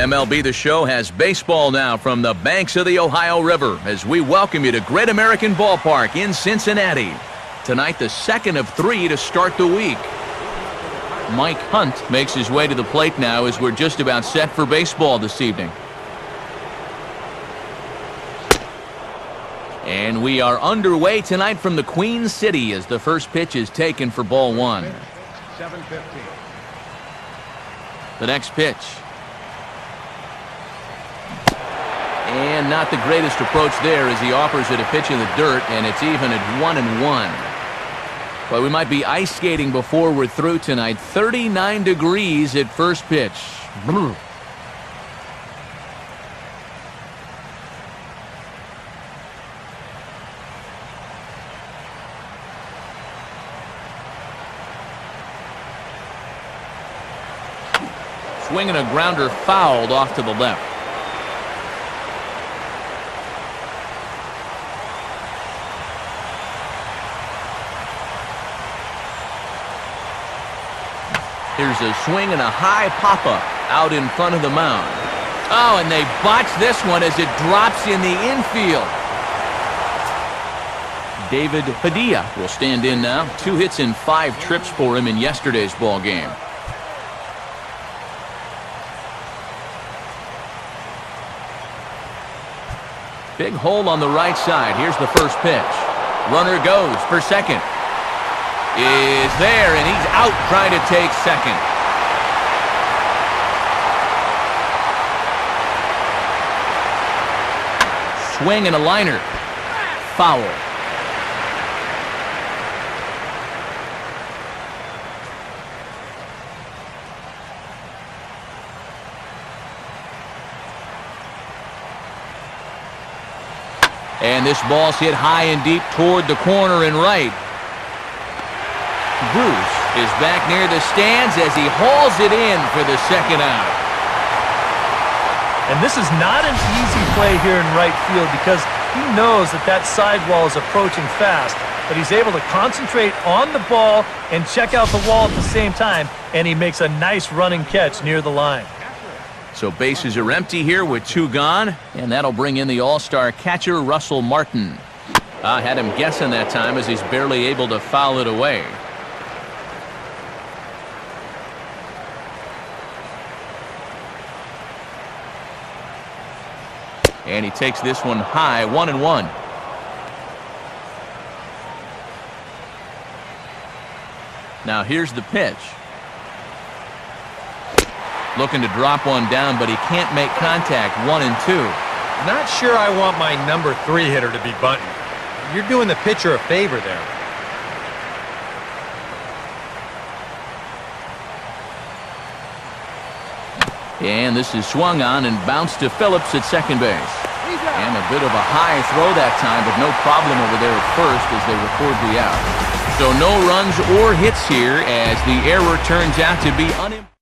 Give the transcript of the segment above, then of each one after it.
MLB The Show has baseball now from the banks of the Ohio River as we welcome you to Great American Ballpark in Cincinnati. Tonight, the second of 3 to start the week. Mike Hunt makes his way to the plate now as we're just about set for baseball this evening. And we are underway tonight from the Queen City as the first pitch is taken for ball 1. 7:15. The next pitch. And not the greatest approach there as he offers it a pitch in the dirt, and it's even at 1-1. But we might be ice skating before we're through tonight. 39 degrees at first pitch. Brr. Swinging a grounder fouled off to the left. Here's a swing and a high pop-up out in front of the mound. Oh, and they botch this one as it drops in the infield. David Padilla will stand in now. 2 hits and 5 trips for him in yesterday's ball game. Big hole on the right side. Here's the first pitch. Runner goes for second. Is there, and he's out trying to take second. Swing and a liner. Foul. And this ball's hit high and deep toward the corner and right. Bruce is back near the stands as he hauls it in for the second out. And this is not an easy play here in right field because he knows that that sidewall is approaching fast, but he's able to concentrate on the ball and check out the wall at the same time, and he makes a nice running catch near the line. So bases are empty here with 2 gone, and that'll bring in the all-star catcher Russell Martin. I had him guessing that time as he's barely able to foul it away. And he takes this one high, 1-1. Now here's the pitch. Looking to drop one down, but he can't make contact. 1-2. Not sure I want my number 3 hitter to be bunting. You're doing the pitcher a favor there. And this is swung on and bounced to Phillips at second base. And a bit of a high throw that time, but no problem over there at first as they record the out. So no runs or hits here as the error turns out to be unimportant.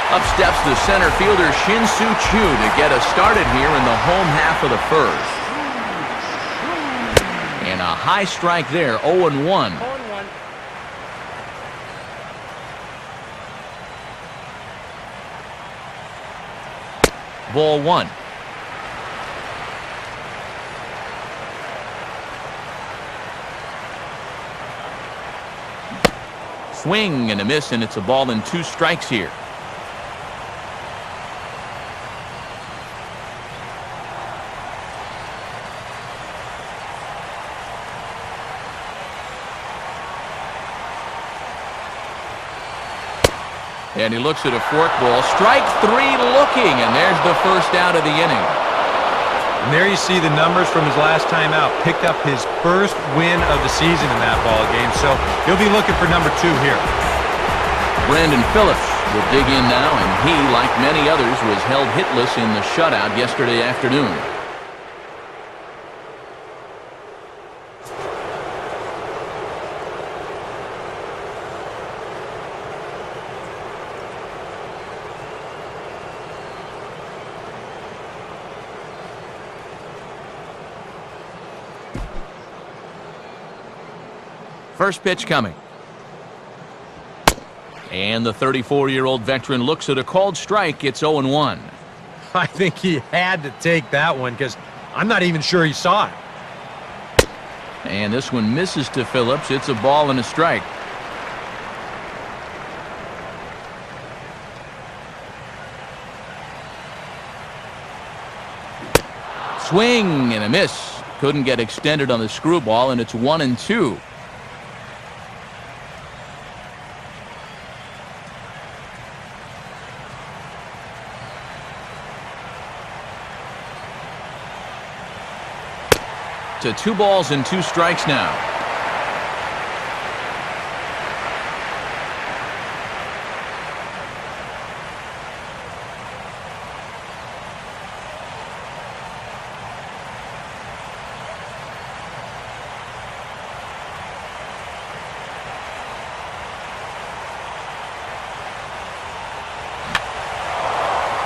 Up steps the center fielder Shin-Soo Choo to get us started here in the home half of the first. And a high strike there, 0-1. Ball 1. Swing and a miss, and it's a ball and 2 strikes here. And he looks at a fork ball. Strike 3 looking, and there's the first out of the inning. And there you see the numbers from his last time out. Picked up his first win of the season in that ball game, so he'll be looking for number 2 here. Brandon Phillips will dig in now, and he, like many others, was held hitless in the shutout yesterday afternoon. First pitch coming. And the 34-year-old veteran looks at a called strike. It's 0-1. I think he had to take that one because I'm not even sure he saw it. And this one misses to Phillips. It's a ball and a strike. Swing and a miss. Couldn't get extended on the screwball, and it's 1-2. To 2 balls and 2 strikes now.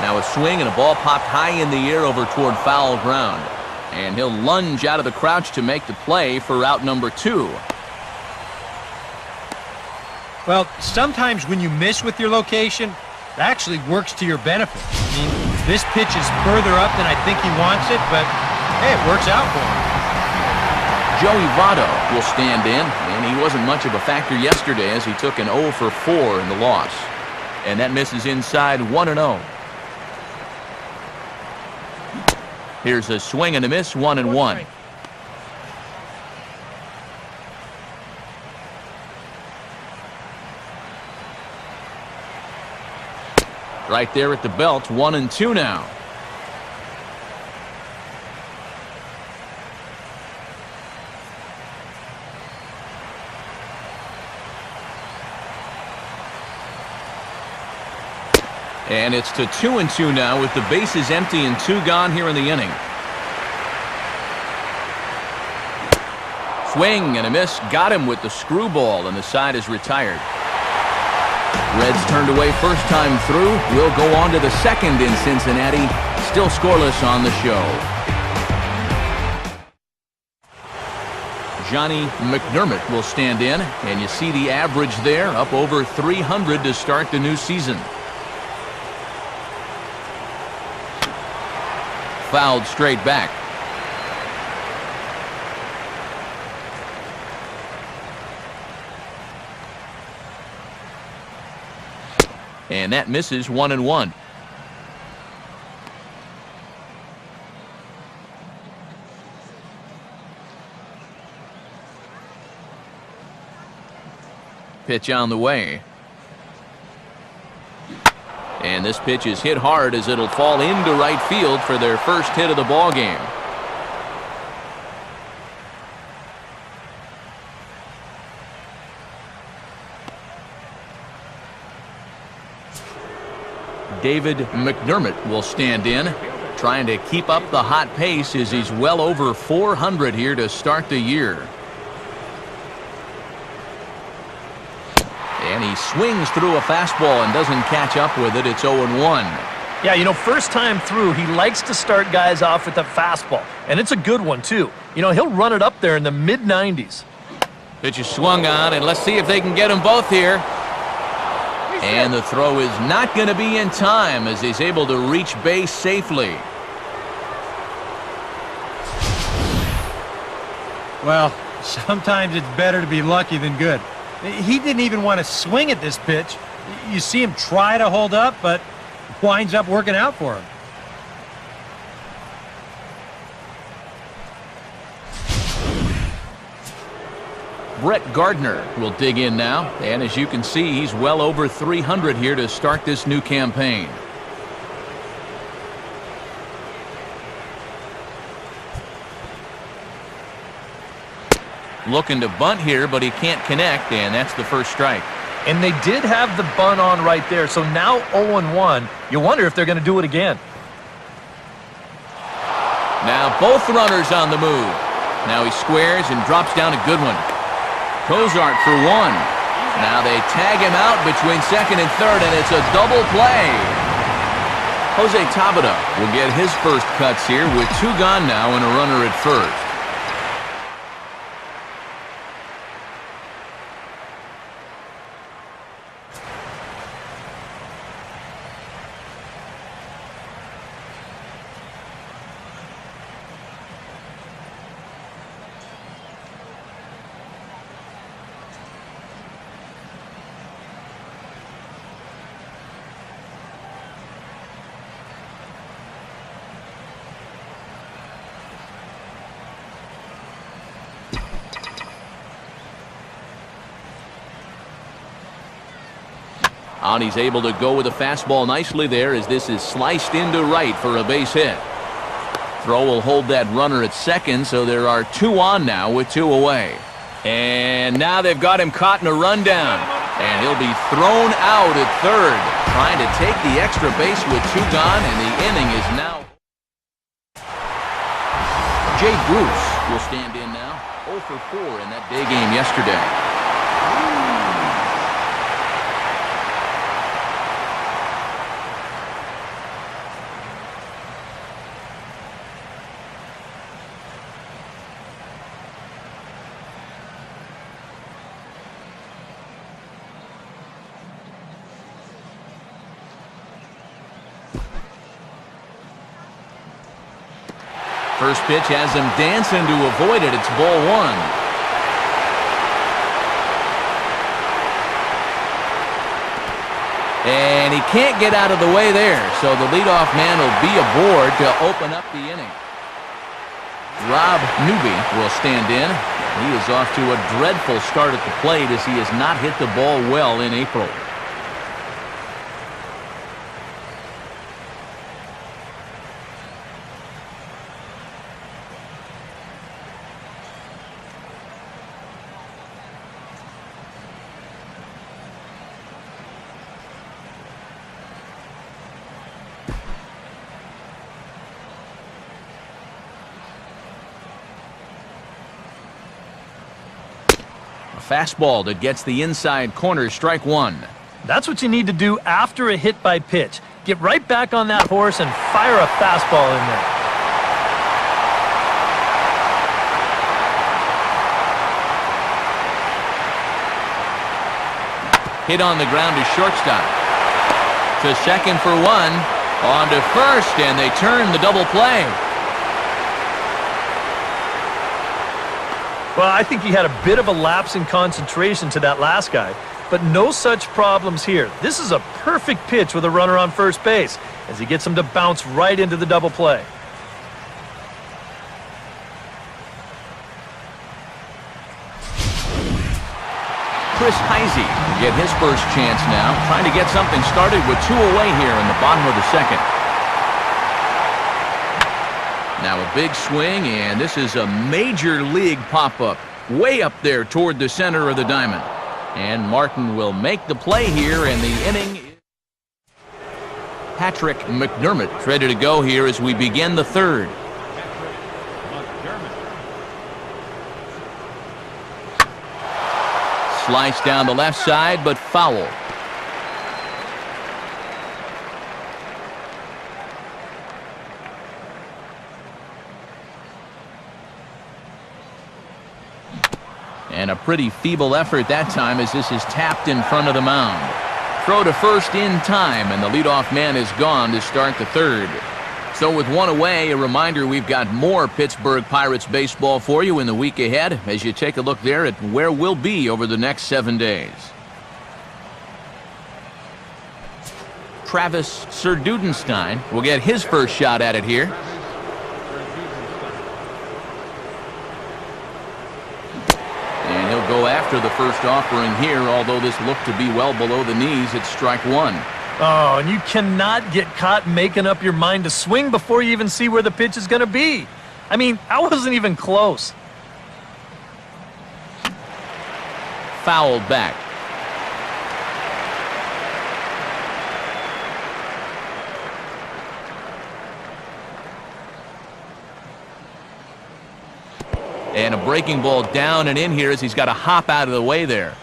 Now a swing and a ball popped high in the air over toward foul ground. And he'll lunge out of the crouch to make the play for out number 2. Well, sometimes when you miss with your location, it actually works to your benefit. I mean, this pitch is further up than I think he wants it, but hey, it works out for him. Joey Votto will stand in, and he wasn't much of a factor yesterday as he took an 0 for 4 in the loss. And that misses inside 1-0. Here's a swing and a miss, 1-1. Right there at the belt, 1-2 now. And it's to 2-2 now with the bases empty and 2 gone here in the inning. Swing and a miss. Got him with the screwball, and the side is retired. Reds turned away first time through. Will go on to the second in Cincinnati. Still scoreless on the show. Johnny McDermott will stand in, and you see the average there, up over 300 to start the new season. Fouled straight back. And that misses, 1-1. Pitch on the way. And this pitch is hit hard as it'll fall into right field for their first hit of the ball game. David McDermott will stand in, trying to keep up the hot pace as he's well over 400 here to start the year. And he swings through a fastball and doesn't catch up with it. It's 0-1. Yeah, you know, first time through, he likes to start guys off with a fastball. And it's a good one, too. You know, he'll run it up there in the mid-90s. Pitch is swung on, and let's see if they can get them both here. And the throw is not going to be in time as he's able to reach base safely. Well, sometimes it's better to be lucky than good. He didn't even want to swing at this pitch. You see him try to hold up, but winds up working out for him. Brett Gardner will dig in now, and as you can see, he's well over 300 here to start this new campaign. Looking to bunt here, but he can't connect, and that's the first strike. And they did have the bunt on right there, so now 0-1. You wonder if they're going to do it again. Now both runners on the move. Now he squares and drops down a good one. Cozart for one. Now they tag him out between second and third, and it's a double play. Jose Tabata will get his first cuts here with 2 gone now and a runner at first. And he's able to go with a fastball nicely there as this is sliced into right for a base hit. Throw will hold that runner at second, so there are 2 on now with 2 away. And now they've got him caught in a rundown. And he'll be thrown out at third, trying to take the extra base with 2 gone, and the inning is now. Jay Bruce will stand in now, 0 for 4 in that day game yesterday. First pitch has him dancing to avoid it. It's ball 1. And he can't get out of the way there, so the leadoff man will be aboard to open up the inning. Rob Newby will stand in. He is off to a dreadful start at the plate as he has not hit the ball well in April. Fastball that gets the inside corner, strike 1. That's what you need to do after a hit by pitch. Get right back on that horse and fire a fastball in there. Hit on the ground to shortstop. To second for 1. On to first, and they turn the double play. Well, I think he had a bit of a lapse in concentration to that last guy, but no such problems here. This is a perfect pitch with a runner on first base as he gets him to bounce right into the double play. Chris Heisey will get his first chance now, trying to get something started with 2 away here in the bottom of the second. Now a big swing, and this is a major league pop-up way up there toward the center of the diamond. And Martin will make the play here, and the inning. Patrick McDermott ready to go here as we begin the third. Slice down the left side, but foul. And a pretty feeble effort that time as this is tapped in front of the mound. Throw to first in time, and the leadoff man is gone to start the third. So with 1 away, a reminder we've got more Pittsburgh Pirates baseball for you in the week ahead as you take a look there at where we'll be over the next 7 days. Travis Serdudenstein will get his first shot at it here. Go after the first offering here, although this looked to be well below the knees. It's strike 1. Oh, and you cannot get caught making up your mind to swing before you even see where the pitch is going to be. I mean, I wasn't even close. Fouled back. And a breaking ball down and in here as he's got to hop out of the way there.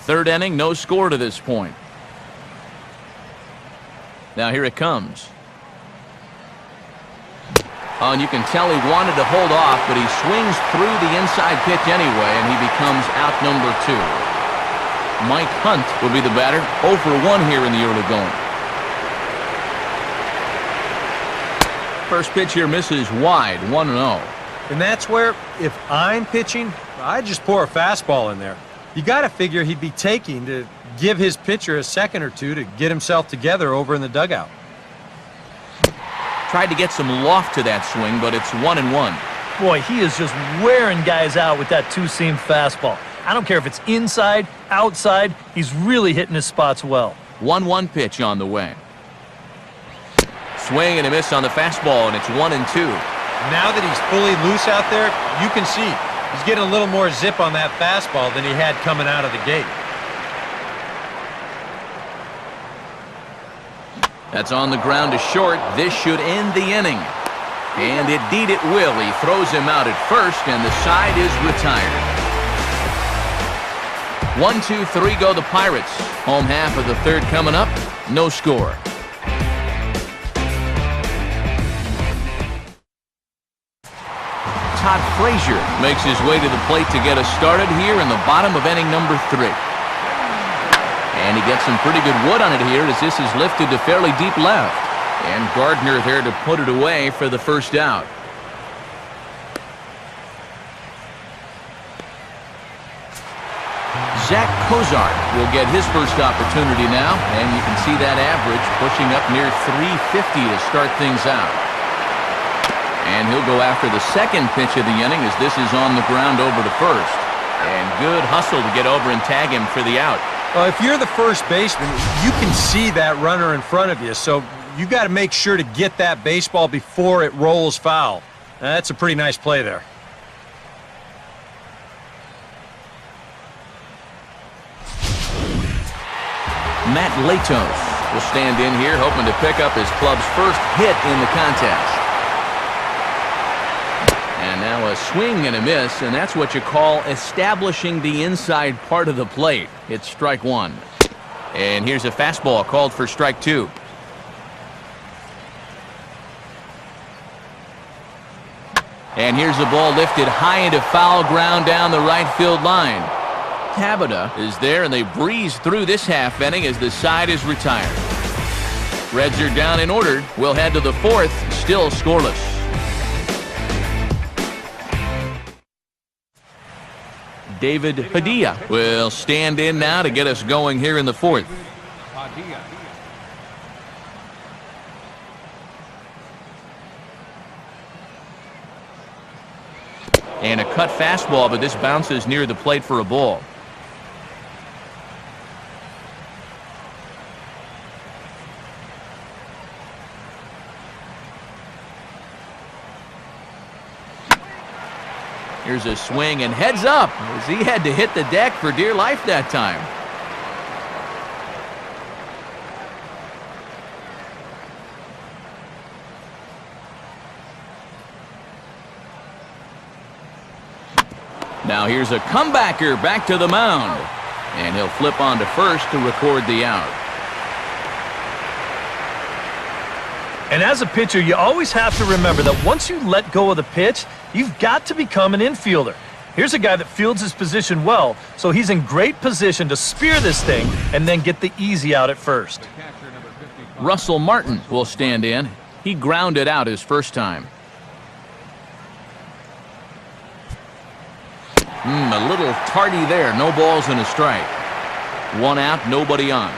Third inning, no score to this point. Now here it comes. Oh, and you can tell he wanted to hold off, but he swings through the inside pitch anyway, and he becomes out number 2. Mike Hunt will be the batter, 0 for 1 here in the early going. First pitch here misses wide, 1-0. And that's where, if I'm pitching, I just pour a fastball in there. You got to figure he'd be taking to give his pitcher a second or two to get himself together over in the dugout. Tried to get some loft to that swing, but it's 1-1. Boy, he is just wearing guys out with that two-seam fastball. I don't care if it's inside, outside, he's really hitting his spots well. 1-1 pitch on the way. Swing and a miss on the fastball, and it's 1-2. Now that he's fully loose out there, you can see he's getting a little more zip on that fastball than he had coming out of the gate. That's on the ground to short. This should end the inning. And indeed it will. He throws him out at first, and the side is retired. 1-2-3 go the Pirates. Home half of the third coming up. No score. Todd Frazier makes his way to the plate to get us started here in the bottom of inning number 3. And he gets some pretty good wood on it here as this is lifted to fairly deep left. And Gardner there to put it away for the first out. Zach Cozart will get his first opportunity now, and you can see that average pushing up near 350 to start things out. And he'll go after the second pitch of the inning as this is on the ground over to first. And good hustle to get over and tag him for the out. Well, if you're the first baseman, you can see that runner in front of you, so you got to make sure to get that baseball before it rolls foul. That's a pretty nice play there. Matt Latos will stand in here hoping to pick up his club's first hit in the contest. And now a swing and a miss, and that's what you call establishing the inside part of the plate. It's strike one. And here's a fastball called for strike two. And here's the ball lifted high into foul ground down the right field line. Tabata is there, and they breeze through this half inning as the side is retired. Reds are down and ordered. We'll head to the fourth, still scoreless. David Padilla will stand in now to get us going here in the fourth. And a cut fastball, but this bounces near the plate for a ball. Here's a swing and heads up as he had to hit the deck for dear life that time. Now here's a comebacker back to the mound. And he'll flip on to first to record the out. And as a pitcher, you always have to remember that once you let go of the pitch, you've got to become an infielder. Here's a guy that fields his position well, so he's in great position to spear this thing and then get the easy out at first. Russell Martin will stand in. He grounded out his first time. A little tardy there. No balls and a strike. One out, nobody on.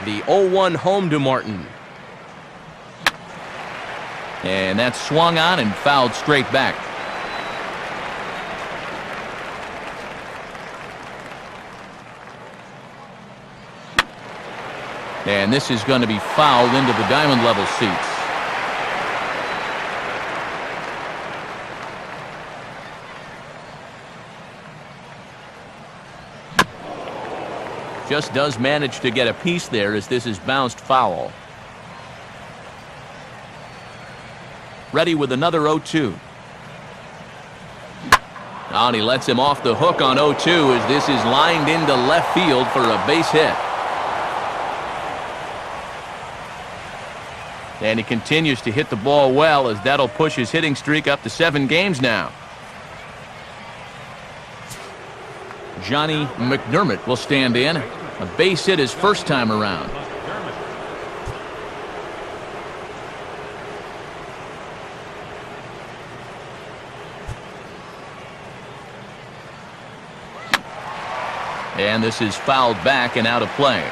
The 0-1 home to Martin. And that's swung on and fouled straight back. And this is going to be fouled into the diamond level seats. Just does manage to get a piece there as this is bounced foul. Ready with another 0-2. And he lets him off the hook on 0-2 as this is lined into left field for a base hit. And he continues to hit the ball well as that'll push his hitting streak up to 7 games now. Johnny McDermott will stand in. A base hit his first time around. And this is fouled back and out of play.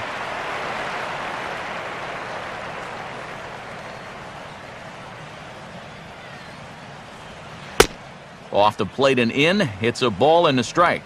Off the plate and in. It's a ball and a strike.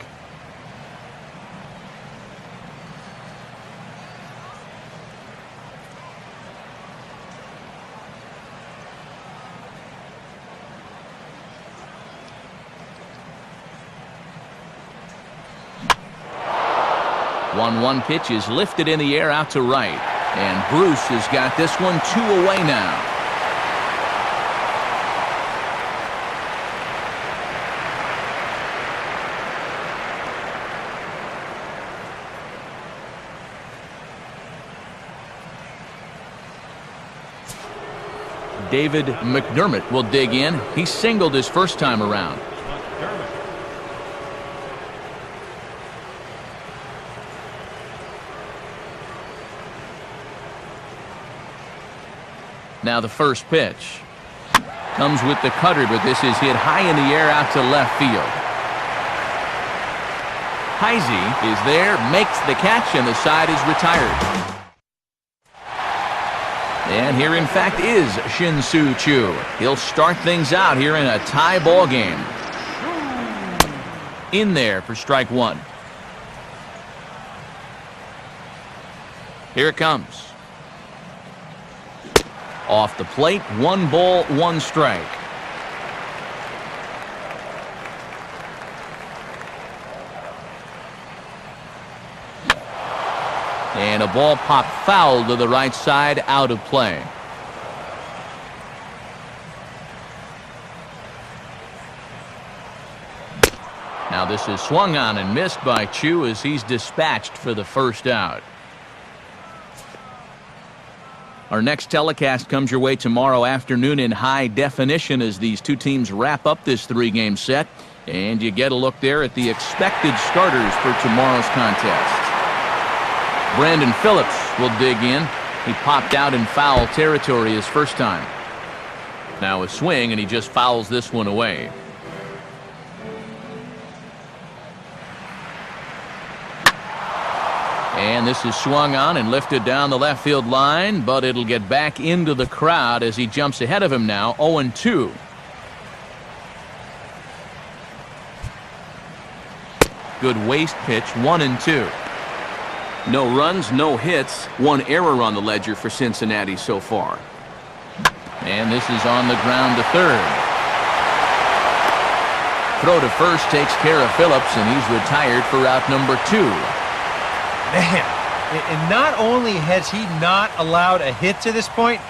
One pitch is lifted in the air out to right. And Bruce has got this one 2 away now. David McDermott will dig in. He singled his first time around. Now the first pitch comes with the cutter, but this is hit high in the air out to left field. Heisey is there, makes the catch, and the side is retired. And here, in fact, is Shin-Soo Choo. He'll start things out here in a tie ball game. In there for strike one. Here it comes. Off the plate, 1 ball, 1 strike. And a ball popped foul to the right side, out of play. Now this is swung on and missed by Choo as he's dispatched for the first out. Our next telecast comes your way tomorrow afternoon in high definition as these two teams wrap up this 3-game set. And you get a look there at the expected starters for tomorrow's contest. Brandon Phillips will dig in. He popped out in foul territory his first time. Now a swing, and he just fouls this one away. And this is swung on and lifted down the left field line, but it'll get back into the crowd as he jumps ahead of him now, 0-2. Good waist pitch, 1-2. No runs, no hits, 1 error on the ledger for Cincinnati so far. And this is on the ground to third. Throw to first takes care of Phillips, and he's retired for out number 2. Man, and not only has he not allowed a hit to this point,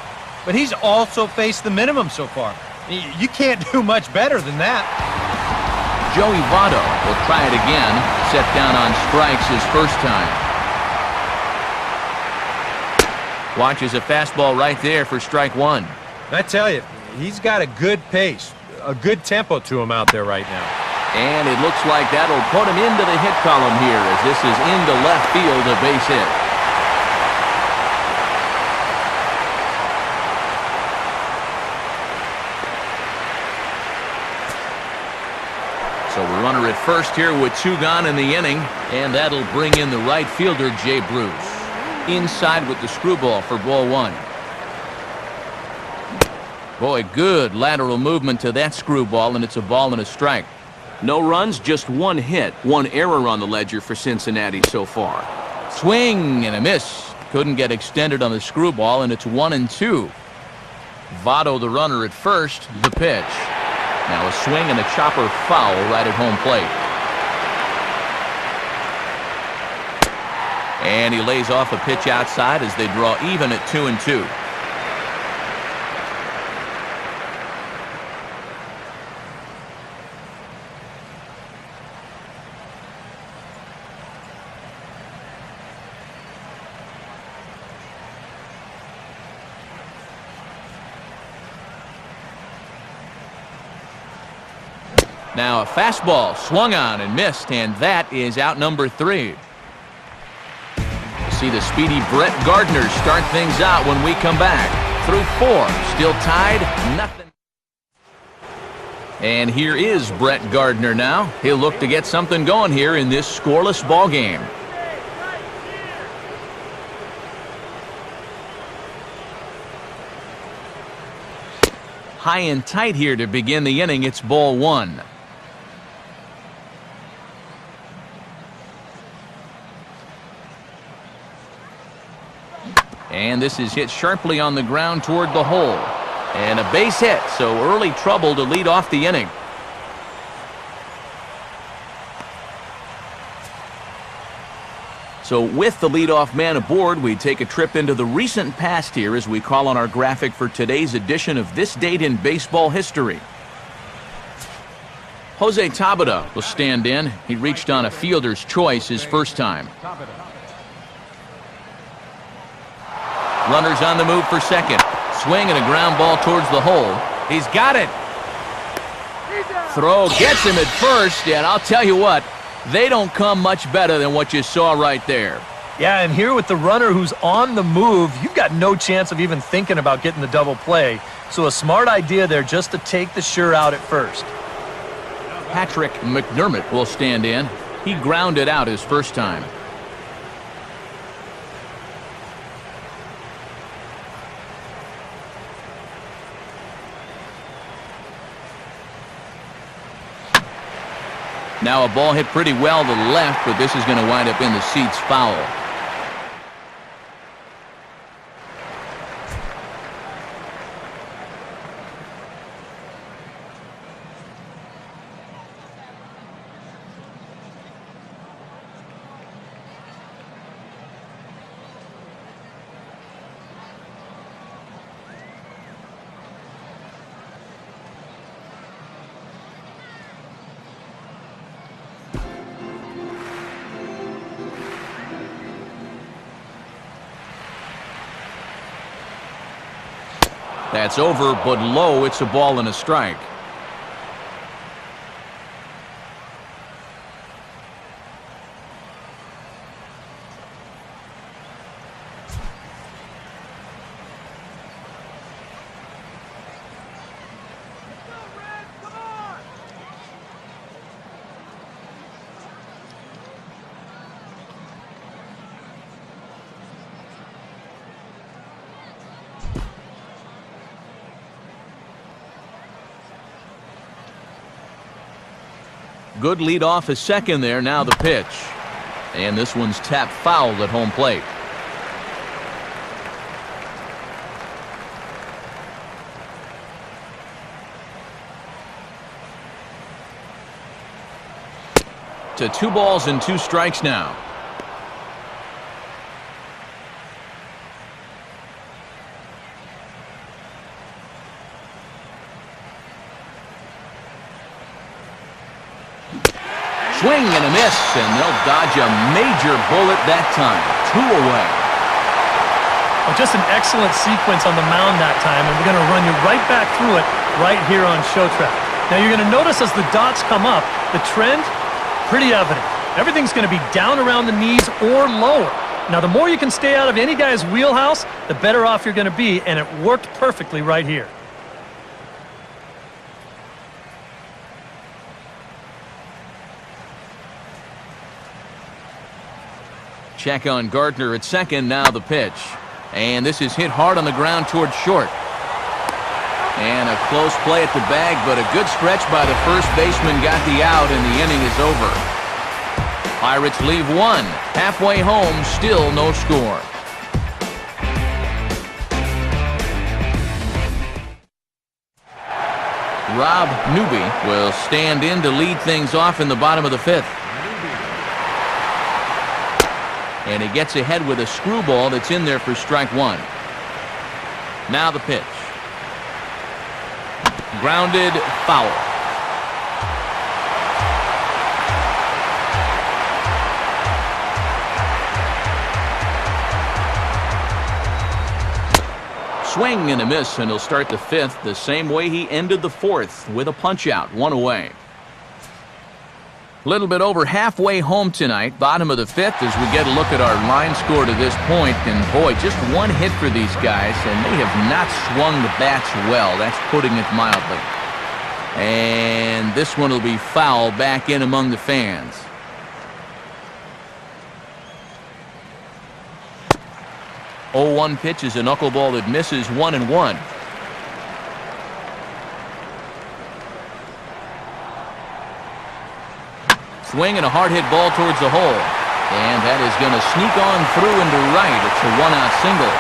but he's also faced the minimum so far. You can't do much better than that. Joey Votto will try it again, set down on strikes his first time. Watches a fastball right there for strike 1. I tell you, he's got a good pace, a good tempo to him out there right now. And it looks like that'll put him into the hit column here as this is into left field, a base hit. So a runner at first here with 2 gone in the inning, and that'll bring in the right fielder, Jay Bruce. Inside with the screwball for ball 1. Boy, good lateral movement to that screwball, and it's a ball and a strike. No runs, just 1 hit, 1 error on the ledger for Cincinnati so far. Swing and a miss. Couldn't get extended on the screwball, and it's 1-2. Votto, the runner at first, the pitch. Now a swing and a chopper foul right at home plate. And he lays off a pitch outside as they draw even at 2-2. Now a fastball swung on and missed, and that is out number 3. See the speedy Brett Gardner start things out when we come back. Through 4, still tied, nothing. And here is Brett Gardner now. He'll look to get something going here in this scoreless ball game. High and tight here to begin the inning. It's ball 1. And this is hit sharply on the ground toward the hole. And a base hit, so early trouble to lead off the inning. So with the leadoff man aboard, we take a trip into the recent past here as we call on our graphic for today's edition of This Date in Baseball History. Jose Tabata will stand in. He reached on a fielder's choice his first time. Runners on the move for second. Swing and a ground ball towards the hole. He's got it. Throw gets him at first, and I'll tell you what, they don't come much better than what you saw right there. Yeah, and here with the runner who's on the move, you've got no chance of even thinking about getting the double play. So a smart idea there just to take the sure out at first. Patrick McDermott will stand in. He grounded out his first time. Now a ball hit pretty well to the left, but this is going to wind up in the seats foul. That's over, but low. It's a ball and a strike. Good lead off his second there. Now the pitch. And this one's tapped foul at home plate. To 2 balls and 2 strikes now. Swing and a miss, and they'll dodge a major bullet that time. 2 away. Well, just an excellent sequence on the mound that time, and we're going to run you right back through it right here on Show Track. Now you're going to notice as the dots come up, the trend, pretty evident. Everything's going to be down around the knees or lower. Now the more you can stay out of any guy's wheelhouse, the better off you're going to be, and it worked perfectly right here. Check on Gardner at second. Now the pitch. And this is hit hard on the ground towards short. And a close play at the bag, but a good stretch by the first baseman got the out, and the inning is over. Pirates leave 1. Halfway home, still no score. Rob Newby will stand in to lead things off in the bottom of the 5th. And he gets ahead with a screwball that's in there for strike 1. Now the pitch. Grounded, foul. Swing and a miss, and he'll start the 5th the same way he ended the 4th, with a punch-out, 1 away. A little bit over halfway home tonight, bottom of the 5th, as we get a look at our line score to this point. And boy, just 1 hit for these guys, and they have not swung the bats well. That's putting it mildly. And this one will be foul back in among the fans. Oh, 1 pitch is a knuckleball that misses 1-1. Swing and a hard hit ball towards the hole. And that is going to sneak on through into right. It's a 1-out single.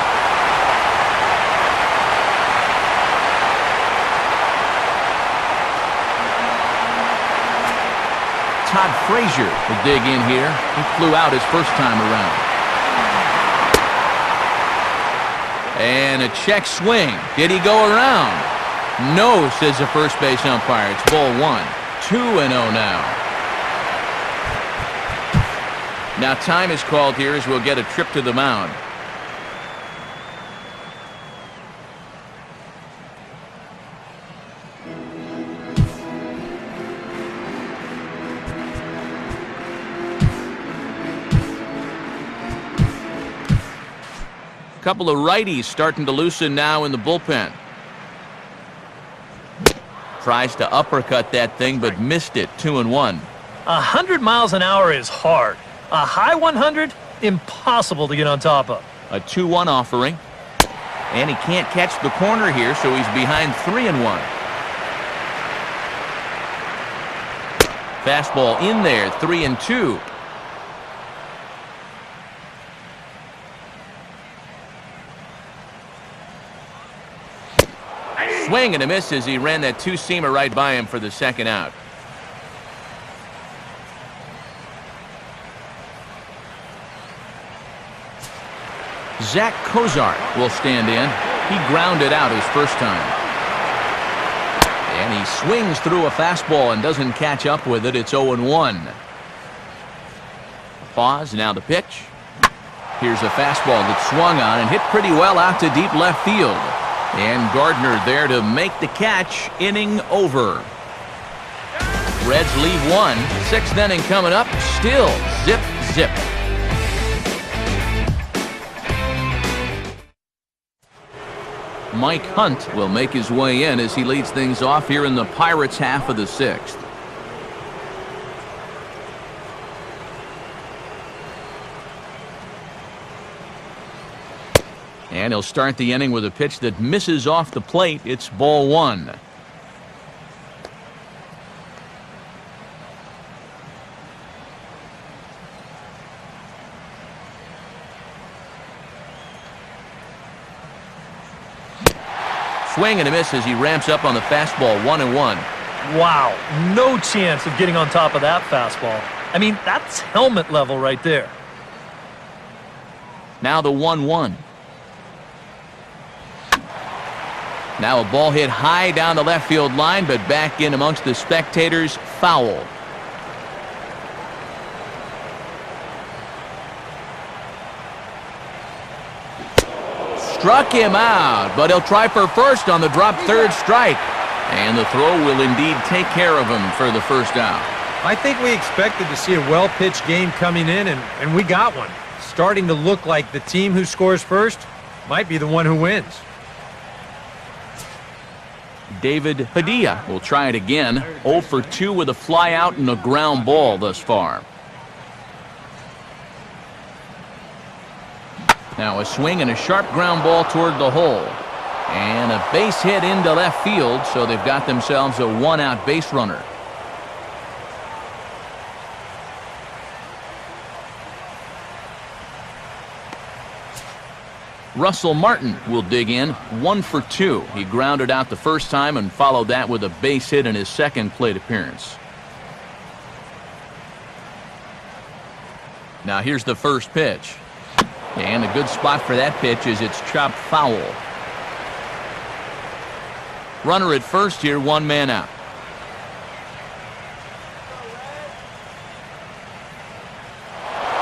Todd Frazier will dig in here. He flew out his first time around. And a check swing. Did he go around? No, says the first base umpire. It's ball 1. 2-0 now. Now time is called here as we'll get a trip to the mound. A couple of righties starting to loosen now in the bullpen. Tries to uppercut that thing, but missed it. 2-1. 100 miles an hour is hard. A high 100, impossible to get on top of. A 2-1 offering. And he can't catch the corner here, so he's behind 3-1. Fastball in there, 3-2. Swing and a miss as he ran that two-seamer right by him for the second out. Zach Cozart will stand in. He grounded out his first time. And he swings through a fastball and doesn't catch up with it. It's 0-1. Pause, now the pitch. Here's a fastball that swung on and hit pretty well out to deep left field. And Gardner there to make the catch. Inning over. Reds leave 1. 6th inning coming up. Still zip, zip. Mike Hunt will make his way in as he leads things off here in the Pirates' half of the 6th. And he'll start the inning with a pitch that misses off the plate. It's ball 1. Swing and a miss as he ramps up on the fastball. 1-1. Wow, no chance of getting on top of that fastball. I mean, that's helmet level right there. Now the 1-1. Now a ball hit high down the left field line, but back in amongst the spectators. Foul. Struck him out, but he'll try for first on the drop third strike. And the throw will indeed take care of him for the first out. I think we expected to see a well-pitched game coming in, and we got one. Starting to look like the team who scores first might be the one who wins. David Padilla will try it again. 0 for 2 with a fly out and a ground ball thus far. Now a swing and a sharp ground ball toward the hole. And a base hit into left field, so they've got themselves a one-out base runner. Russell Martin will dig in. 1 for 2. He grounded out the first time and followed that with a base hit in his second plate appearance. Now here's the first pitch. And a good spot for that pitch is it's chopped foul. Runner at first here, 1 man out.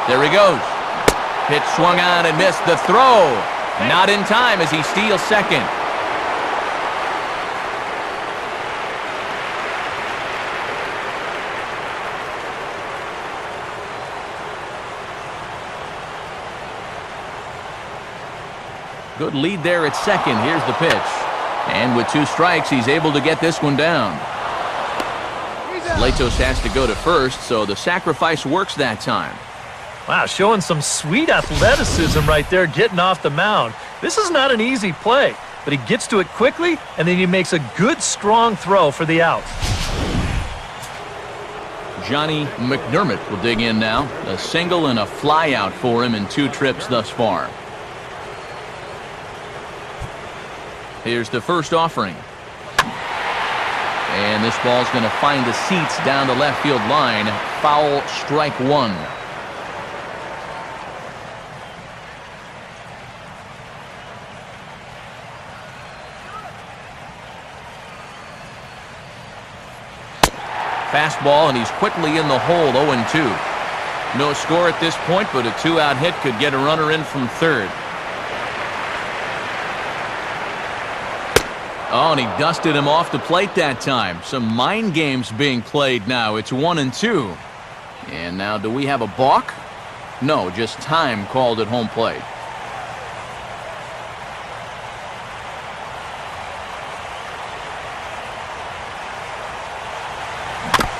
There he goes. Pitch swung on and missed. The throw. Not in time as he steals second. Good lead there at second. Here's the pitch. And with 2 strikes, he's able to get this one down. Latos has to go to first, so the sacrifice works that time. Wow, showing some sweet athleticism right there, getting off the mound. This is not an easy play, but he gets to it quickly, and then he makes a good, strong throw for the out. Johnny McDermott will dig in now. A single and a fly out for him in 2 trips thus far. Here's the first offering. And this ball's going to find the seats down the left field line. Foul, strike one. Fastball, and he's quickly in the hole, 0-2. No score at this point, but a two-out hit could get a runner in from third. Oh, and he dusted him off the plate that time. Some mind games being played now. It's 1-2. And now, do we have a balk? No, just time called at home plate.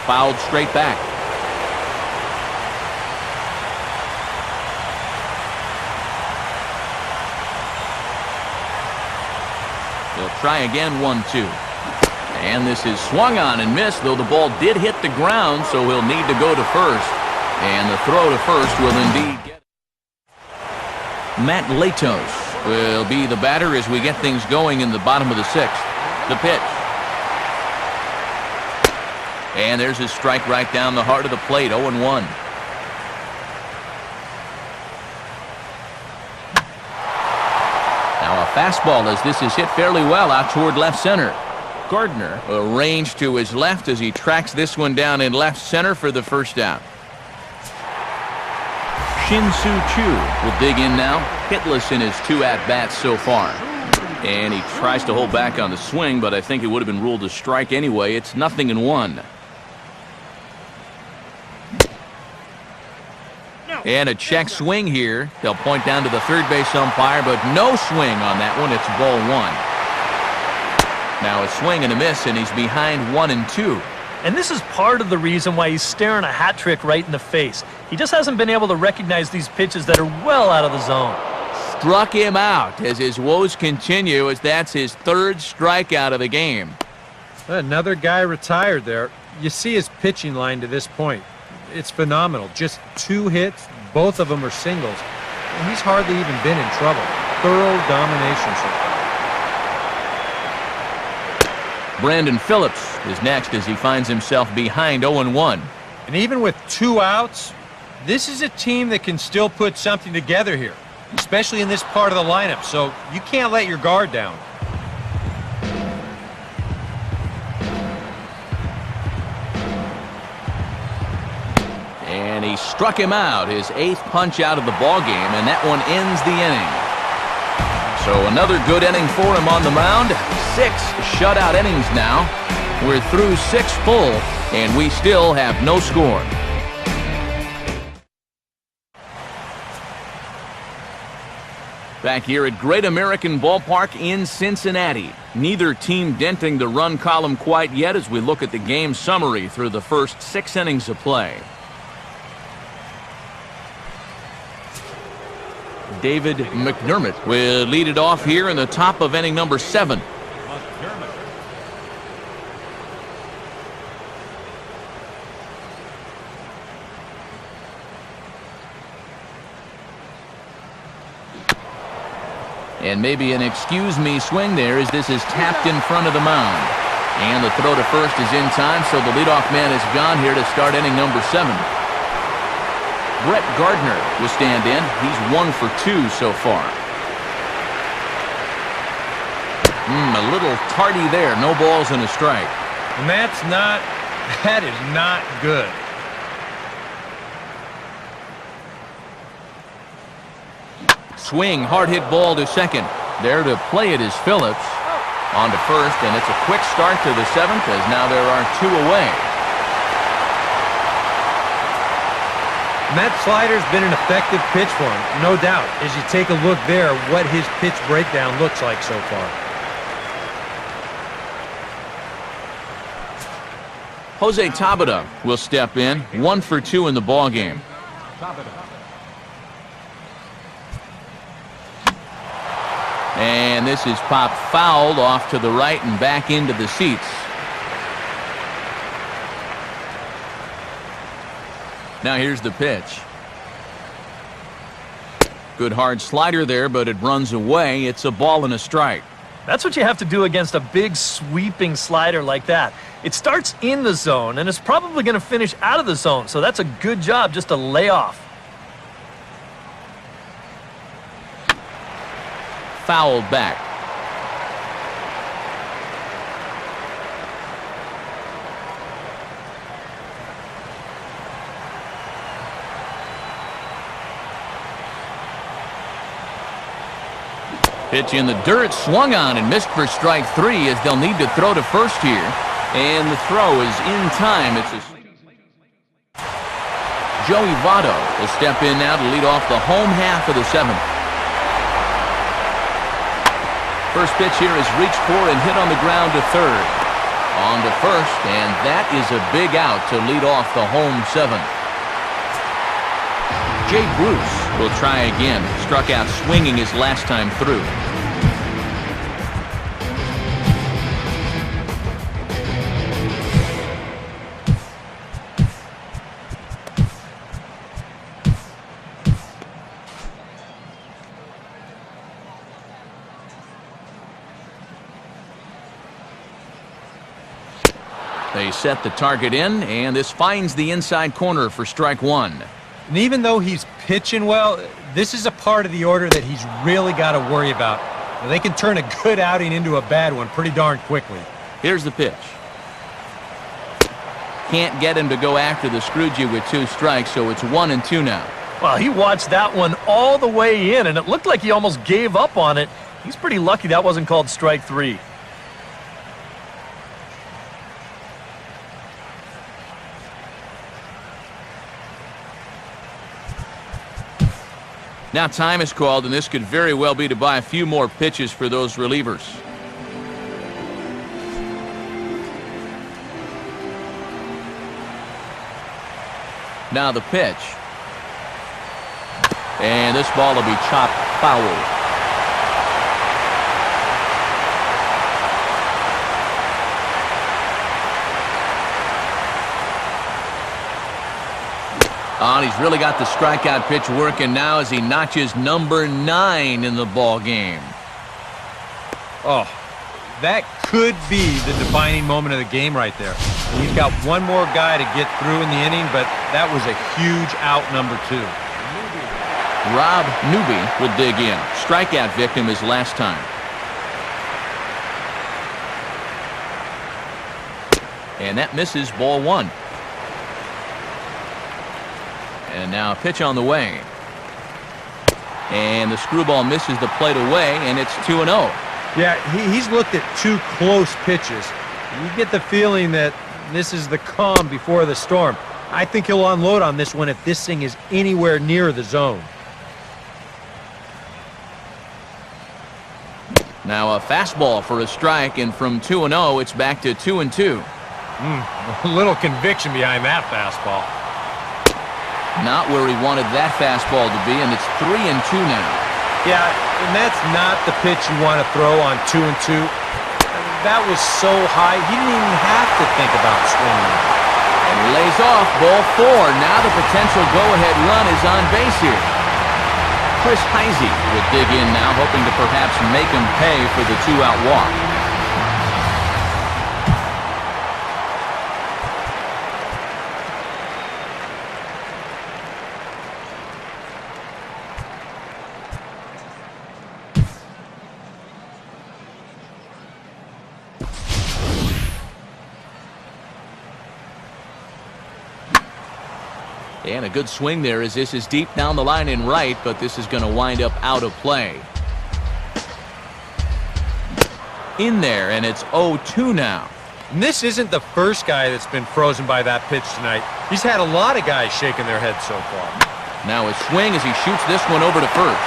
Fouled straight back. They'll try again, 1-2. And this is swung on and missed, though the ball did hit the ground, so he'll need to go to first. And the throw to first will indeed get it. Matt Latos will be the batter as we get things going in the bottom of the sixth. The pitch. And there's his strike right down the heart of the plate, 0-1. Now a fastball as this is hit fairly well out toward left center. Gardner arranged to his left as he tracks this one down in left center for the first out. Shin-Soo Choo will dig in now, hitless in his two at-bats so far. And he tries to hold back on the swing, but I think it would have been ruled a strike anyway. It's 0-1. And a check swing here. They'll point down to the third base umpire, but no swing on that one. It's ball one. Now a swing and a miss, and he's behind 1-2. And this is part of the reason why he's staring a hat trick right in the face. He just hasn't been able to recognize these pitches that are well out of the zone. Struck him out as his woes continue, as that's his third strikeout of the game. Another guy retired there. You see his pitching line to this point. It's phenomenal. Just 2 hits, both of them are singles. And he's hardly even been in trouble. Thorough domination so far. Brandon Phillips is next as he finds himself behind 0-1. And even with 2 outs, this is a team that can still put something together here, especially in this part of the lineup, so you can't let your guard down. And he struck him out, his 8th punch out of the ball game, and that one ends the inning. So another good inning for him on the mound. 6 shutout innings now. We're through 6 full, and we still have no score. Back here at Great American Ballpark in Cincinnati. Neither team denting the run column quite yet as we look at the game summary through the first 6 innings of play. David McDermott will lead it off here in the top of inning number 7. And maybe an excuse me swing there as this is tapped in front of the mound. And the throw to first is in time, so the leadoff man is gone here to start inning number 7. Brett Gardner will stand in. He's 1 for 2 so far. A little tardy there. No balls and a strike. And that is not good. Swing, hard hit ball to second. There to play it is Phillips. On to first, and it's a quick start to the 7th as now there are 2 away. And that slider's been an effective pitch for him, no doubt, as you take a look there what his pitch breakdown looks like so far. Jose Tabata will step in, 1 for 2 in the ball game. And this is popped fouled off to the right and back into the seats. Now here's the pitch. Good hard slider there, but it runs away. It's a ball and a strike. That's what you have to do against a big sweeping slider like that. It starts in the zone, and it's probably going to finish out of the zone, so that's a good job just to lay off. Fouled back. Pitch in the dirt, swung on and missed for strike 3 as they'll need to throw to first here. And the throw is in time. It's Joey Votto will step in now to lead off the home half of the 7th. First pitch here is reached for and hit on the ground to third. On to first, and that is a big out to lead off the home 7th. Jay Bruce will try again. Struck out swinging his last time through. They set the target in, and this finds the inside corner for strike 1. And even though he's pitching well, this is a part of the order that he's really got to worry about. Now, they can turn a good outing into a bad one pretty darn quickly. Here's the pitch. Can't get him to go after the Scroogie with 2 strikes, so it's 1-2 now. Well, he watched that one all the way in, and it looked like he almost gave up on it. He's pretty lucky that wasn't called strike 3. Now time is called, and this could very well be to buy a few more pitches for those relievers. Now the pitch. And this ball will be chopped foul. Oh, and he's really got the strikeout pitch working now as he notches number 9 in the ball game. Oh, that could be the defining moment of the game right there. He's got one more guy to get through in the inning, but that was a huge out, number 2. Rob Newby will dig in. Strikeout victim his last time. And that misses, ball 1. And now a pitch on the way. And the screwball misses the plate away, and it's 2-0. Yeah, he's looked at 2 close pitches. You get the feeling that this is the calm before the storm. I think he'll unload on this one if this thing is anywhere near the zone. Now a fastball for a strike, and from 2-0, it's back to 2-2. A little conviction behind that fastball. Not where he wanted that fastball to be, and it's 3-2 now. Yeah, and that's not the pitch you want to throw on 2-2. That was so high, he didn't even have to think about swinging. And he lays off, ball 4. Now the potential go-ahead run is on base here. Chris Heisey will dig in now, hoping to perhaps make him pay for the 2-out walk. And a good swing there as this is deep down the line in right, but this is going to wind up out of play. In there, and it's 0-2 now. And this isn't the first guy that's been frozen by that pitch tonight. He's had a lot of guys shaking their heads so far. Now a swing as he shoots this one over to first.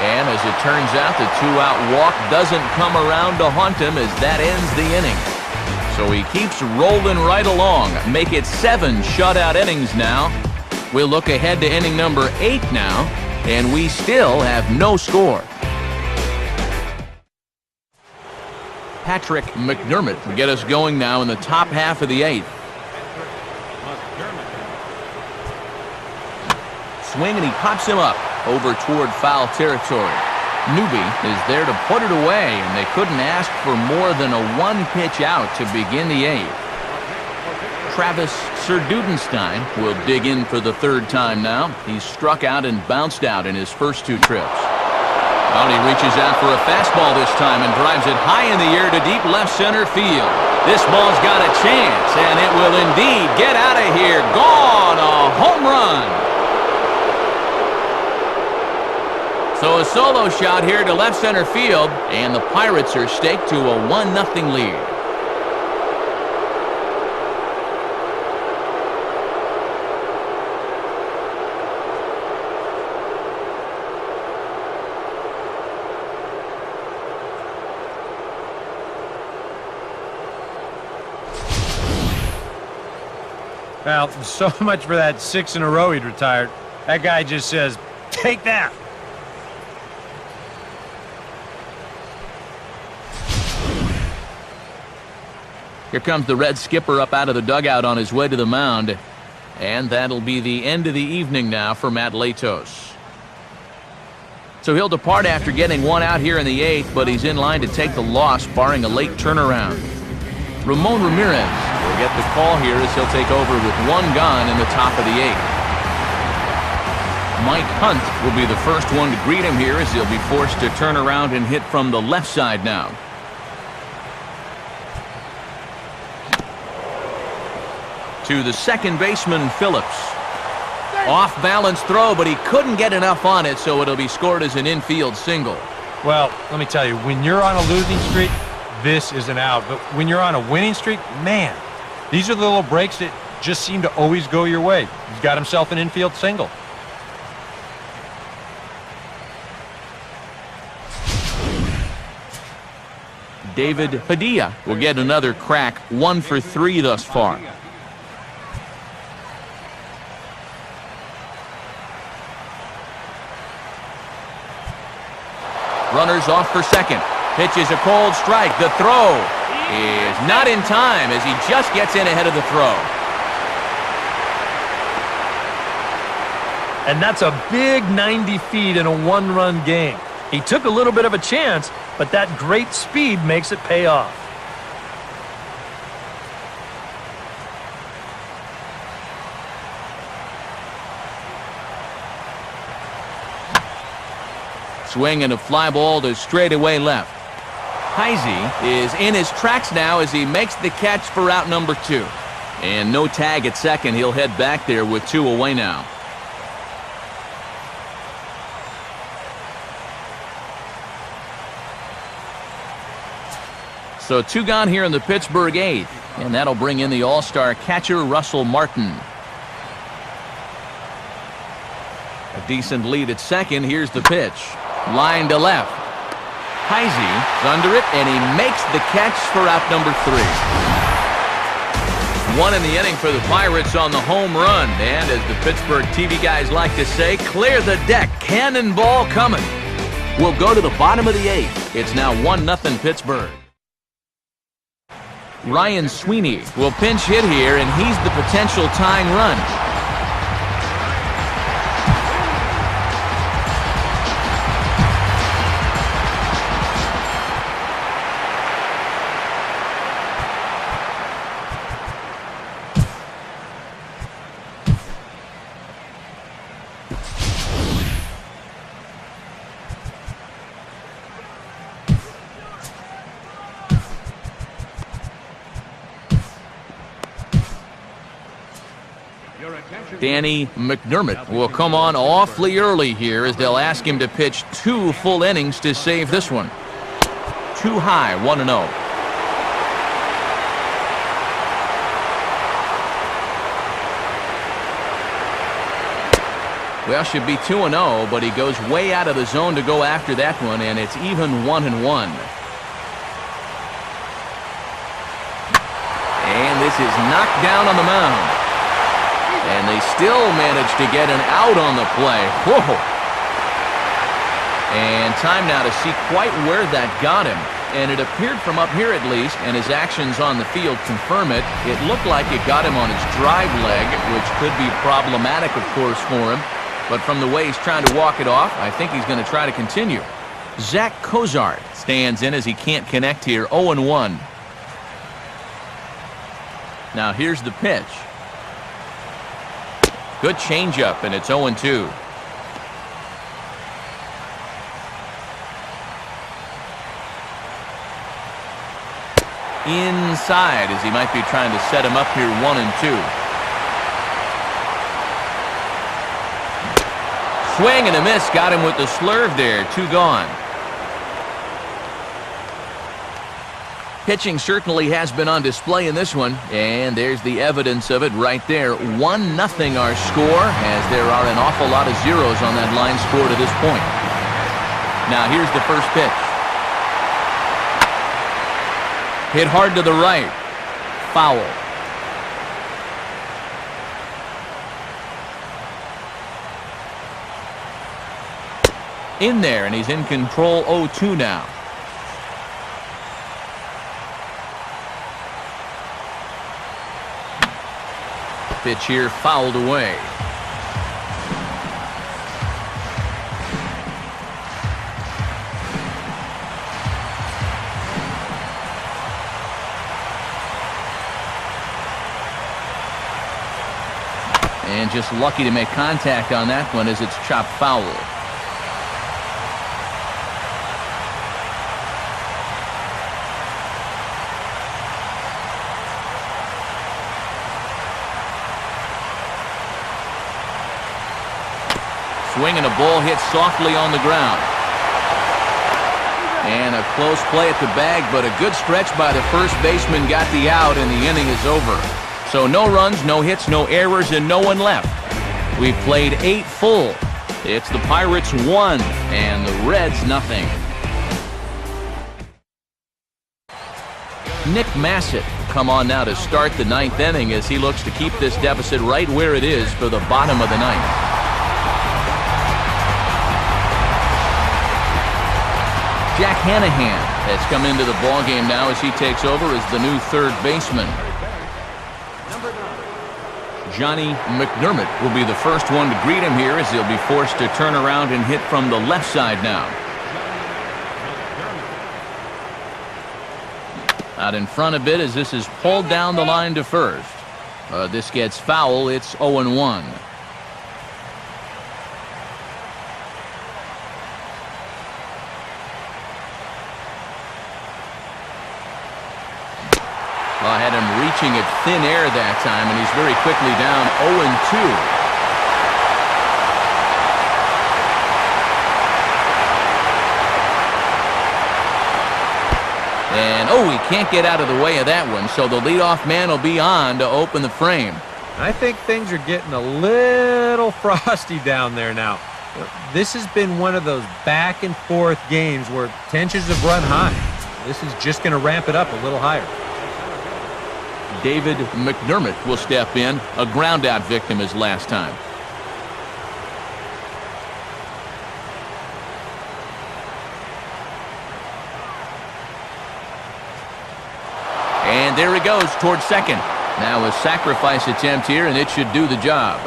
And as it turns out, the 2-out walk doesn't come around to haunt him as that ends the inning. So he keeps rolling right along. Make it 7 shutout innings now. We'll look ahead to inning number 8 now, and we still have no score. Patrick McDermott will get us going now in the top half of the 8th. Swing, and he pops him up over toward foul territory. Newby is there to put it away, and they couldn't ask for more than a one-pitch out to begin the eighth. Travis Serdudenstein will dig in for the third time now. He's struck out and bounced out in his first two trips. Well, he reaches out for a fastball this time and drives it high in the air to deep left center field. This ball's got a chance, and it will indeed get out of here. Gone, a home run. So a solo shot here to left center field, and the Pirates are staked to a 1-0 lead. Well, so much for that 6 in a row he'd retired. That guy just says, take that. Here comes the Red skipper up out of the dugout on his way to the mound. And that'll be the end of the evening now for Matt Latos. So he'll depart after getting one out here in the eighth, but he's in line to take the loss, barring a late turnaround. Ramon Ramirez will get the call here as he'll take over with one gone in the top of the eighth. Mike Hunt will be the first one to greet him here as he'll be forced to turn around and hit from the left side now. To the second baseman, Phillips. Off-balance throw, but he couldn't get enough on it, so it'll be scored as an infield single. Well, let me tell you, when you're on a losing streak, this is an out. But when you're on a winning streak, man, these are the little breaks that just seem to always go your way. He's got himself an infield single. David Padilla will get another crack, 1 for 3 thus far. Runners off for second. Pitch is a cold strike. The throw is not in time as he just gets in ahead of the throw. And that's a big 90 feet in a one-run game. He took a little bit of a chance, but that great speed makes it pay off. Swing and a fly ball to straightaway left. Heisey is in his tracks now as he makes the catch for out number 2. And no tag at second. He'll head back there with 2 away now. So 2 gone here in the Pittsburgh 8th. And that'll bring in the all-star catcher Russell Martin. A decent lead at second. Here's the pitch. Line to left. Heisey's under it, and he makes the catch for out number 3. 1 in the inning for the Pirates on the home run. And as the Pittsburgh TV guys like to say, clear the deck. Cannonball coming. We'll go to the bottom of the 8th. It's now 1-0 Pittsburgh. Ryan Sweeney will pinch hit here, and he's the potential tying run. Danny McDermott will come on awfully early here as they'll ask him to pitch 2 full innings to save this one. Too high, 1-0. Well, should be 2-0, but he goes way out of the zone to go after that one, and it's even 1-1. And this is knocked down on the mound. And they still manage to get an out on the play. Whoa. And time now to see quite where that got him. And it appeared from up here at least, and his actions on the field confirm it, it looked like it got him on his drive leg, which could be problematic, of course, for him. But from the way he's trying to walk it off, I think he's going to try to continue. Zach Cozart stands in as he can't connect here. 0-1. Now here's the pitch. Good changeup, and it's 0-2. Inside as he might be trying to set him up here. 1-2. Swing and a miss. Got him with the slurve there. 2 gone. Pitching certainly has been on display in this one, and there's the evidence of it right there. 1-0 our score, as there are an awful lot of zeros on that line score to this point. Now here's the first pitch. Hit hard to the right. Foul. In there, and he's in control. 0-2 now. Pitch here fouled away. And just lucky to make contact on that one as it's chopped foul. Swing and a ball hit softly on the ground. And a close play at the bag, but a good stretch by the first baseman got the out, and the inning is over. So no runs, no hits, no errors, and no one left. We've played 8 full. It's the Pirates 1 and the Reds nothing. Nick Massett will come on now to start the 9th inning as he looks to keep this deficit right where it is for the bottom of the 9th. Jack Hanahan has come into the ballgame now as he takes over as the new third baseman. Johnny McDermott will be the first one to greet him here as he'll be forced to turn around and hit from the left side now. Out in front a bit as this is pulled down the line to first. This gets foul. It's 0-1. Well, I had him reaching at thin air that time, and he's very quickly down. 0-2. And, he can't get out of the way of that one, so the leadoff man will be on to open the frame. I think things are getting a little frosty down there now. This has been one of those back and forth games where tensions have run high. This is just going to ramp it up a little higher. David McDermott will step in, a ground-out victim his last time. And there he goes towards second. Now a sacrifice attempt here, and it should do the job.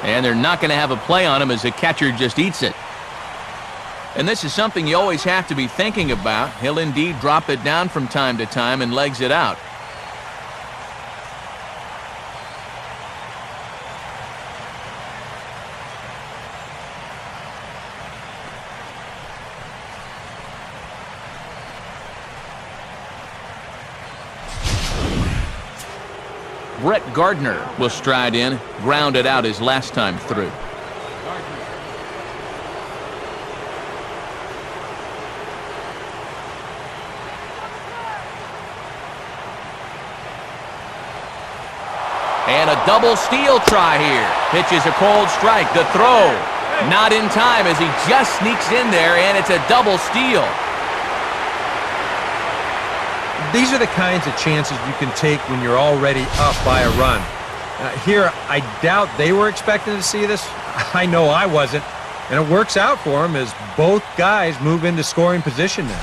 And they're not going to have a play on him as the catcher just eats it. And this is something you always have to be thinking about. He'll indeed drop it down from time to time and legs it out. Brett Gardner will stride in, grounded out his last time through. And a double steal try here. Pitches a cold strike. The throw not in time as he just sneaks in there, and it's a double steal. These are the kinds of chances you can take when you're already up by a run. Here, I doubt they were expecting to see this. I know I wasn't. And it works out for them as both guys move into scoring position now.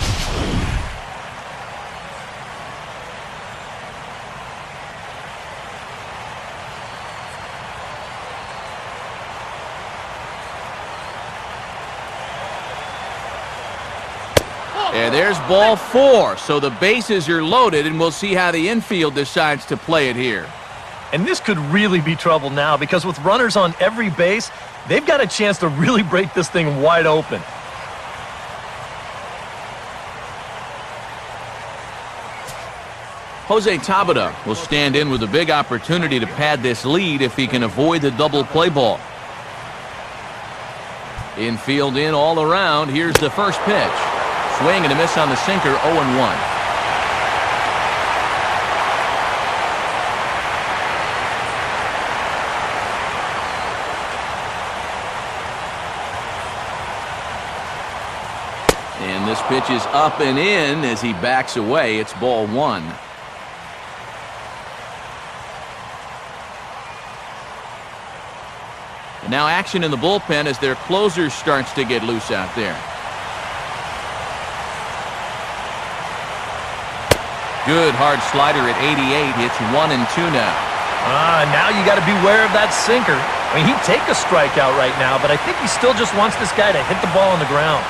And there's ball 4, so the bases are loaded, and we'll see how the infield decides to play it here. And this could really be trouble now because with runners on every base, they've got a chance to really break this thing wide open. Jose Tabata will stand in with a big opportunity to pad this lead if he can avoid the double play ball. Infield in all around. Here's the first pitch. Swing and a miss on the sinker, 0-1. And this pitch is up and in as he backs away. It's ball 1. And now action in the bullpen as their closer starts to get loose out there. Good hard slider at 88. It's 1-2 now. Now you got to beware of that sinker. I mean, he'd take a strikeout right now, but I think he still just wants this guy to hit the ball on the ground.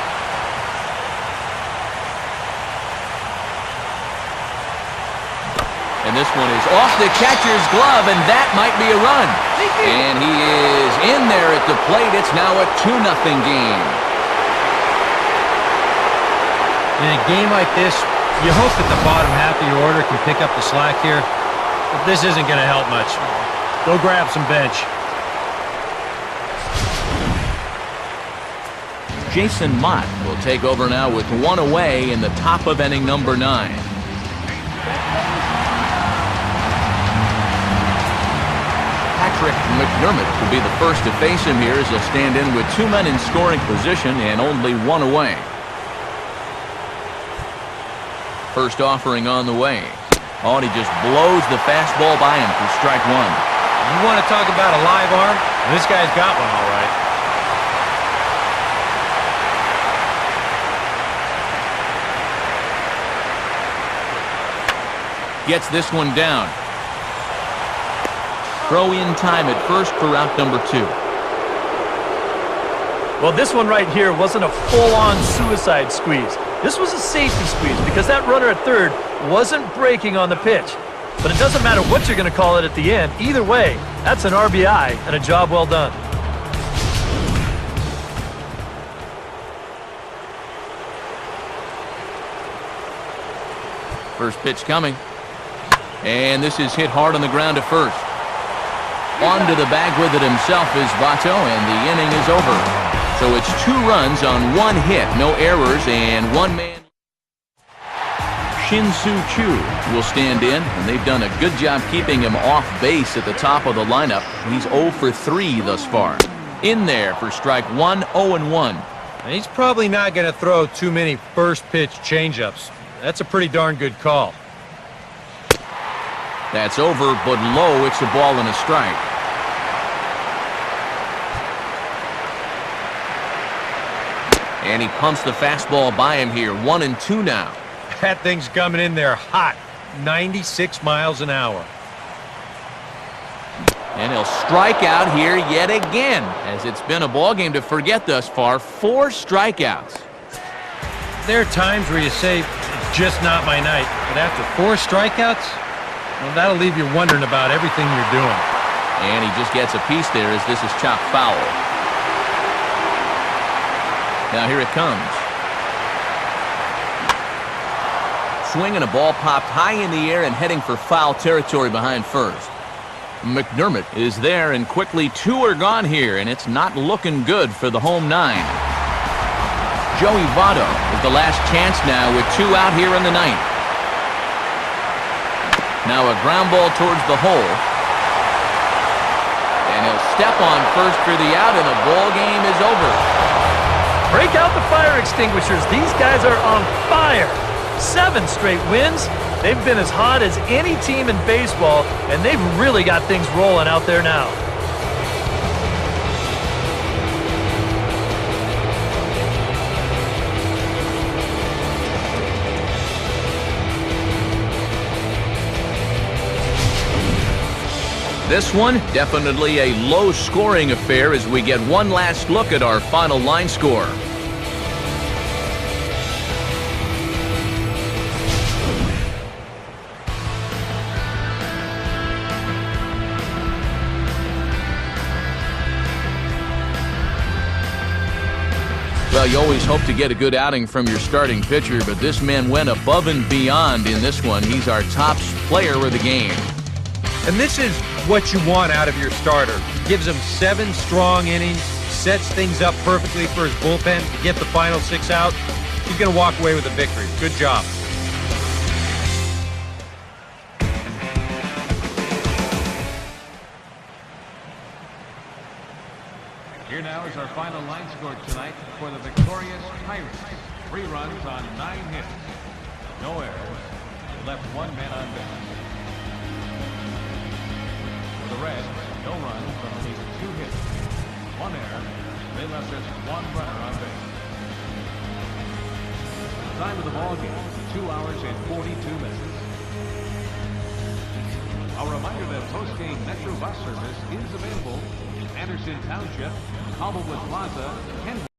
And this one is off the catcher's glove, and that might be a run. And he is in there at the plate. It's now a 2-0 game. In a game like this, you hope that the bottom half of your order can pick up the slack here, but this isn't going to help much. Go grab some bench. Jason Mott will take over now with 1 away in the top of inning number 9. Patrick McDermott will be the first to face him here as he'll stand in with 2 men in scoring position and only 1 away. First offering on the way. Oh, and he just blows the fastball by him for strike 1. You want to talk about a live arm? This guy's got one all right. Gets this one down. Throw in time at first for out number 2. Well, this one right here wasn't a full-on suicide squeeze. This was a safety squeeze because that runner at third wasn't breaking on the pitch. But it doesn't matter what you're going to call it at the end. Either way, that's an RBI and a job well done. First pitch coming. And this is hit hard on the ground to first. Onto the bag with it himself is Votto, and the inning is over. So it's 2 runs on 1 hit, no errors, and 1 man. Shin-Soo Choo will stand in, and they've done a good job keeping him off base at the top of the lineup. He's 0 for 3 thus far. In there for strike 1, 0-1. And he's probably not going to throw too many first pitch changeups. That's a pretty darn good call. That's over, but low. It's a ball and a strike. And he pumps the fastball by him here. 1-2 now. That thing's coming in there hot. 96 miles an hour. And he'll strike out here yet again, as it's been a ball game to forget thus far. 4 strikeouts. There are times where you say, it's just not my night. But after 4 strikeouts, well, that'll leave you wondering about everything you're doing. And he just gets a piece there as this is chopped foul. Now here it comes. Swing and a ball popped high in the air and heading for foul territory behind first. McDermott is there, and quickly 2 are gone here, and it's not looking good for the home 9. Joey Votto with the last chance now with 2 out here in the 9th. Now a ground ball towards the hole. And he'll step on first for the out, and the ball game is over. Break out the fire extinguishers. These guys are on fire. 7 straight wins. They've been as hot as any team in baseball, and they've really got things rolling out there now. This one, definitely a low-scoring affair as we get one last look at our final line score. Well, you always hope to get a good outing from your starting pitcher, but this man went above and beyond in this one. He's our top player of the game. And this is what you want out of your starter. Gives him 7 strong innings, sets things up perfectly for his bullpen to get the final 6 out. He's going to walk away with a victory. Good job. Here now is our final line score tonight for the victorious Pirates. 3 runs on 9 hits. No errors. They left 1 man on base. For the Reds, no runs on only 2 hits. 1 error. They left just 1 runner on base. The time of the ball game, 2 hours and 42 minutes. A reminder that post-game Metro bus service is available in Anderson Township, Cobblewood Plaza, Kenwood.